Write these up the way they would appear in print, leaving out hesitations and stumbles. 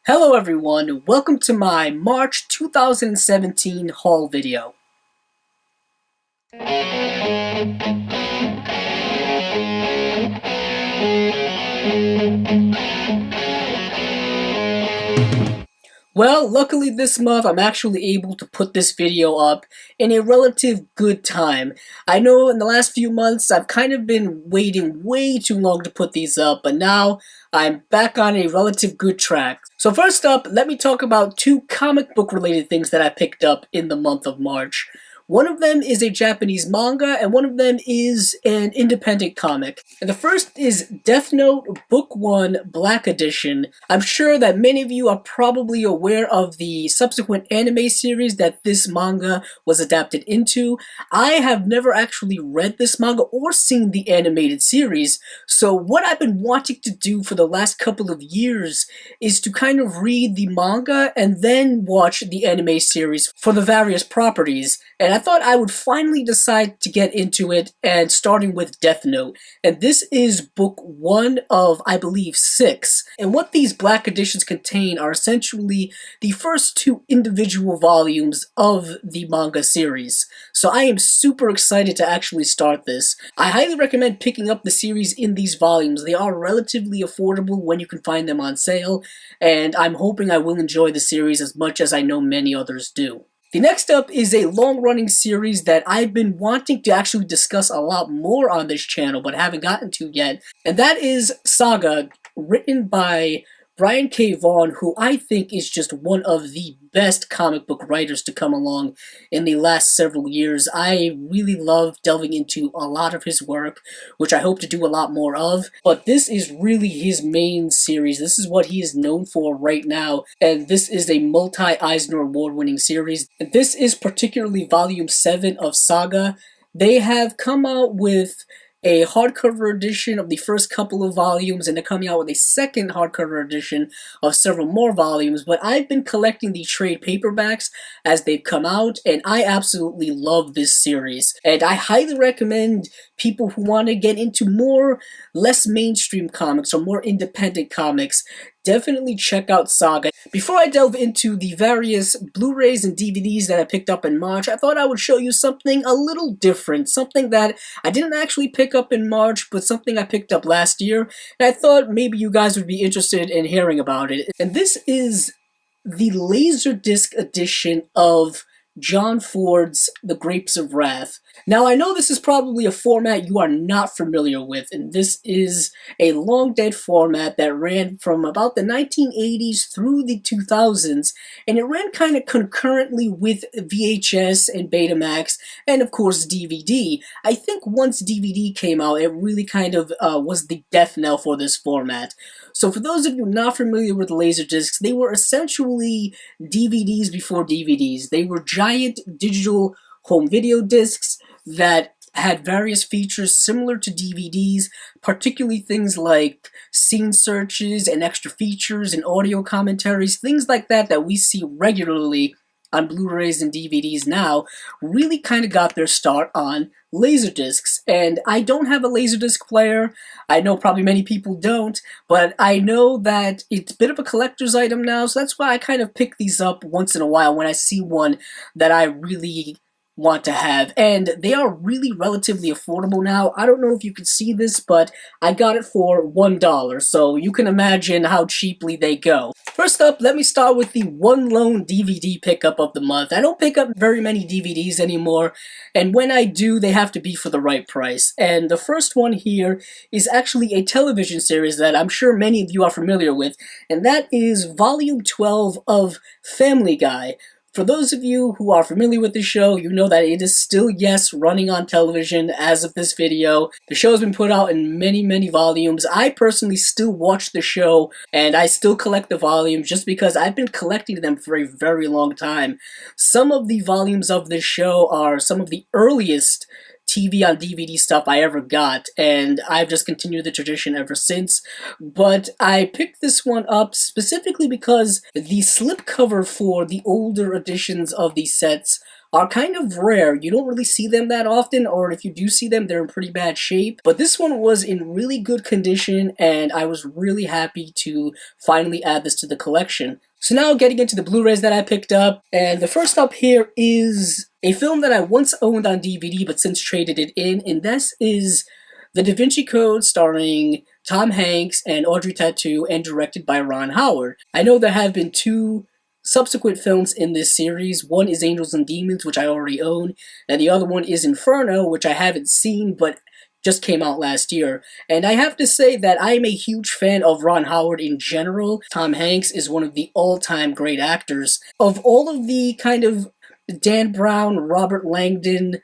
Hello everyone, welcome to my March 2017 haul video. Well, luckily this month I'm actually able to put this video up in a relative good time. I know in the last few months I've kind of been waiting way too long to put these up, but now I'm back on a relative good track. So first up, let me talk about two comic book related things that I picked up in the month of March. One of them is a Japanese manga, and one of them is an independent comic. And the first is Death Note Book 1 Black Edition. I'm sure that many of you are probably aware of the subsequent anime series that this manga was adapted into. I have never actually read this manga or seen the animated series, so what I've been wanting to do for the last couple of years is to kind of read the manga and then watch the anime series for the various properties. And I thought I would finally decide to get into it, and starting with Death Note. And this is book 1 of, I believe, 6. And what these black editions contain are essentially the first 2 individual volumes of the manga series. So I am super excited to actually start this. I highly recommend picking up the series in these volumes. They are relatively affordable when you can find them on sale, and I'm hoping I will enjoy the series as much as I know many others do. The next up is a long-running series that I've been wanting to actually discuss a lot more on this channel, but haven't gotten to yet, and that is Saga, written by Brian K. Vaughan, who I think is just one of the best comic book writers to come along in the last several years. I really love delving into a lot of his work, which I hope to do a lot more of, but this is really his main series. This is what he is known for right now, and this is a multi-Eisner Award-winning series. And this is particularly Volume 7 of Saga. They have come out with a hardcover edition of the first couple of volumes, and they're coming out with a second hardcover edition of several more volumes, but I've been collecting the trade paperbacks as they've come out, and I absolutely love this series. And I highly recommend people who want to get into less mainstream comics or more independent comics, definitely check out Saga. Before I delve into the various Blu-rays and DVDs that I picked up in March, I thought I would show you something a little different, something that I didn't actually pick up in March, but something I picked up last year, and I thought maybe you guys would be interested in hearing about it. And this is the Laserdisc edition of John Ford's The Grapes of Wrath. Now, I know this is probably a format you are not familiar with, and this is a long-dead format that ran from about the 1980s through the 2000s, and it ran kind of concurrently with VHS and Betamax, and of course DVD. I think once DVD came out, it really kind of was the death knell for this format. So for those of you not familiar with Laserdiscs, they were essentially DVDs before DVDs. They were giant digital home video discs that had various features similar to DVDs, particularly things like scene searches and extra features and audio commentaries, things like that that we see regularly on Blu-rays and DVDs now, really kind of got their start on Laserdiscs. And I don't have a Laserdisc player. I know probably many people don't, but I know that it's a bit of a collector's item now, so that's why I kind of pick these up once in a while when I see one that I really want to have, and they are really relatively affordable now. I don't know if you can see this, but I got it for $1, so you can imagine how cheaply they go. First up, let me start with the one lone DVD pickup of the month. I don't pick up very many DVDs anymore, and when I do, they have to be for the right price. And the first one here is actually a television series that I'm sure many of you are familiar with, and that is Volume 12 of Family Guy. For those of you who are familiar with the show, you know that it is still, yes, running on television as of this video. The show has been put out in many, many volumes. I personally still watch the show, and I still collect the volumes just because I've been collecting them for a very long time. Some of the volumes of this show are some of the earliest TV on DVD stuff I ever got, and I've just continued the tradition ever since. But I picked this one up specifically because the slipcover for the older editions of these sets are kind of rare. You don't really see them that often, or if you do see them, they're in pretty bad shape. But this one was in really good condition, and I was really happy to finally add this to the collection. So now getting into the Blu-rays that I picked up, and the first up here is a film that I once owned on DVD but since traded it in, and this is the Da Vinci Code, starring Tom Hanks and Audrey Tautou and directed by Ron Howard. I know there have been two subsequent films in this series. One is Angels and Demons, which I already own, and the other one is Inferno, which I haven't seen but just came out last year. And I have to say that I am a huge fan of Ron Howard in general. Tom Hanks is one of the all-time great actors. Of all of the kind of Dan Brown, Robert Langdon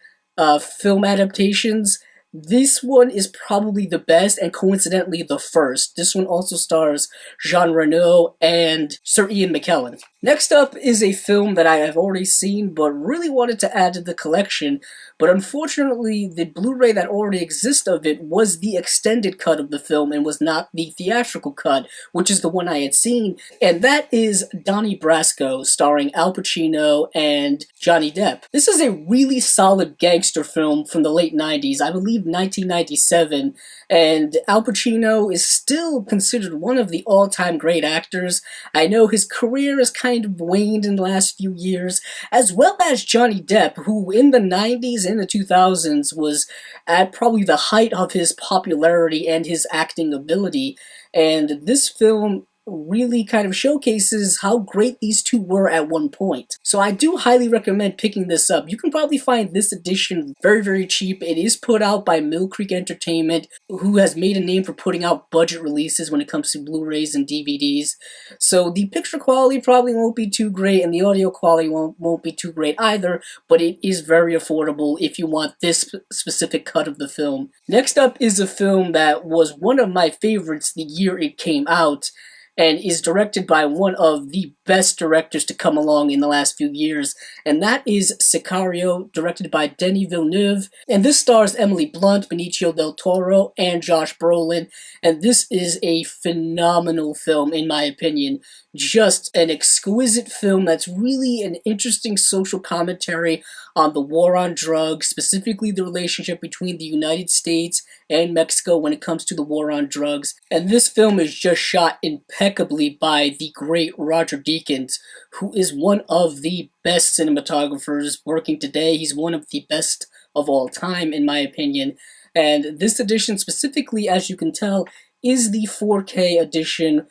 film adaptations, this one is probably the best, and coincidentally the first. This one also stars Jean Reno and Sir Ian McKellen. Next up is a film that I have already seen but really wanted to add to the collection, but unfortunately the Blu-ray that already exists of it was the extended cut of the film and was not the theatrical cut, which is the one I had seen, and that is Donnie Brasco, starring Al Pacino and Johnny Depp. This is a really solid gangster film from the late 90s, I believe 1997, and Al Pacino is still considered one of the all-time great actors. I know his career has kind of waned in the last few years, as well as Johnny Depp, who in the 90s and the 2000s was at probably the height of his popularity and his acting ability, and this film really kind of showcases how great these two were at one point. So I do highly recommend picking this up. You can probably find this edition very, very cheap. It is put out by Mill Creek Entertainment, who has made a name for putting out budget releases when it comes to Blu-rays and DVDs. So the picture quality probably won't be too great, and the audio quality won't be too great either, but it is very affordable if you want this specific cut of the film. Next up is a film that was one of my favorites the year it came out, and is directed by one of the best directors to come along in the last few years, and that is Sicario, directed by Denis Villeneuve, and this stars Emily Blunt, Benicio del Toro, and Josh Brolin, and this is a phenomenal film in my opinion. Just an exquisite film that's really an interesting social commentary on the war on drugs, specifically the relationship between the United States and Mexico when it comes to the war on drugs. And this film is just shot impeccably by the great Roger Deakins, who is one of the best cinematographers working today. He's one of the best of all time, in my opinion. And this edition specifically, as you can tell, is the 4K edition,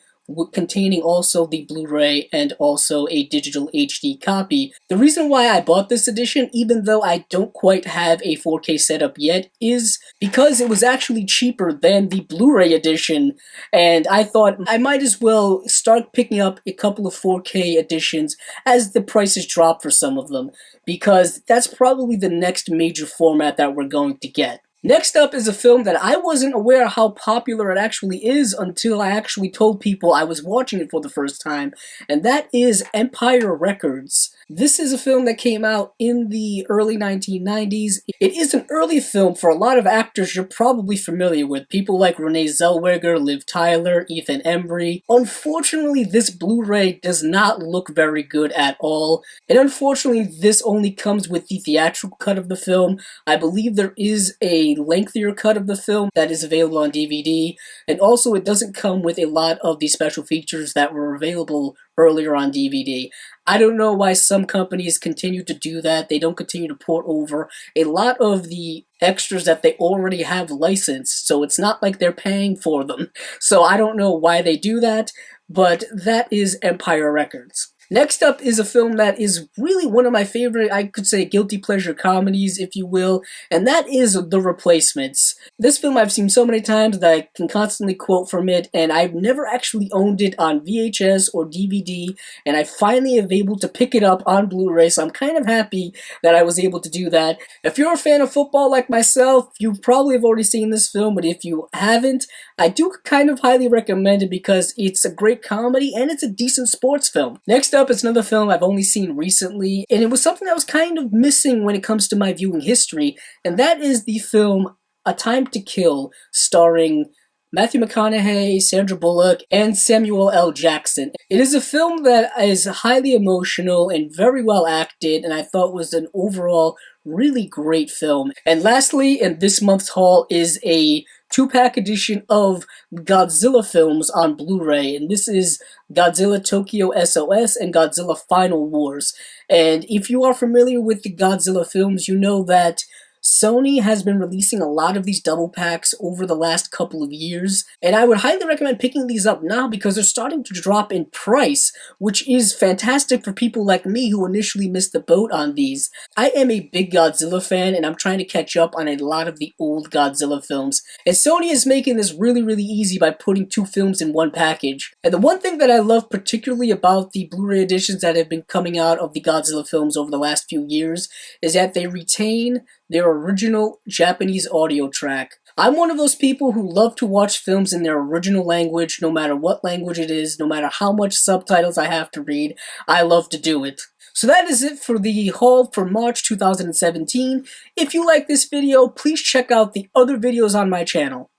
containing also the Blu-ray and also a digital HD copy. The reason why I bought this edition, even though I don't quite have a 4K setup yet, is because it was actually cheaper than the Blu-ray edition, and I thought I might as well start picking up a couple of 4K editions as the prices drop for some of them, because that's probably the next major format that we're going to get. Next up is a film that I wasn't aware how popular it actually is until I actually told people I was watching it for the first time, and that is Empire Records. This is a film that came out in the early 1990s. It is an early film for a lot of actors you're probably familiar with, people like Renee Zellweger, Liv Tyler, Ethan Embry. Unfortunately, this Blu-ray does not look very good at all, and unfortunately this only comes with the theatrical cut of the film. I believe there is a lengthier cut of the film that is available on DVD, and also it doesn't come with a lot of the special features that were available earlier on DVD. I don't know why some companies continue to do that. They don't continue to port over a lot of the extras that they already have licensed, so it's not like they're paying for them. So I don't know why they do that, but that is Empire Records. Next up is a film that is really one of my favorite, I could say, guilty pleasure comedies, if you will, and that is The Replacements. This film I've seen so many times that I can constantly quote from it, and I've never actually owned it on VHS or DVD, and I finally am able to pick it up on Blu-ray, so I'm kind of happy that I was able to do that. If you're a fan of football like myself, you probably have already seen this film, but if you haven't, I do kind of highly recommend it because it's a great comedy and it's a decent sports film. Next up is another film I've only seen recently, and it was something that was kind of missing when it comes to my viewing history, and that is the film A Time to Kill, starring Matthew McConaughey, Sandra Bullock, and Samuel L. Jackson. It is a film that is highly emotional and very well acted, and I thought was an overall really great film. And lastly, in this month's haul is a 2-pack edition of Godzilla films on Blu-ray, and this is Godzilla Tokyo SOS and Godzilla Final Wars. And if you are familiar with the Godzilla films, you know that Sony has been releasing a lot of these double packs over the last couple of years, and I would highly recommend picking these up now because they're starting to drop in price, which is fantastic for people like me who initially missed the boat on these. I am a big Godzilla fan, and I'm trying to catch up on a lot of the old Godzilla films, and Sony is making this really, really easy by putting 2 films in one package. And the one thing that I love particularly about the Blu-ray editions that have been coming out of the Godzilla films over the last few years is that they retain their original Japanese audio track. I'm one of those people who love to watch films in their original language, no matter what language it is, no matter how much subtitles I have to read. I love to do it. So that is it for the haul for March 2017. If you like this video, please check out the other videos on my channel.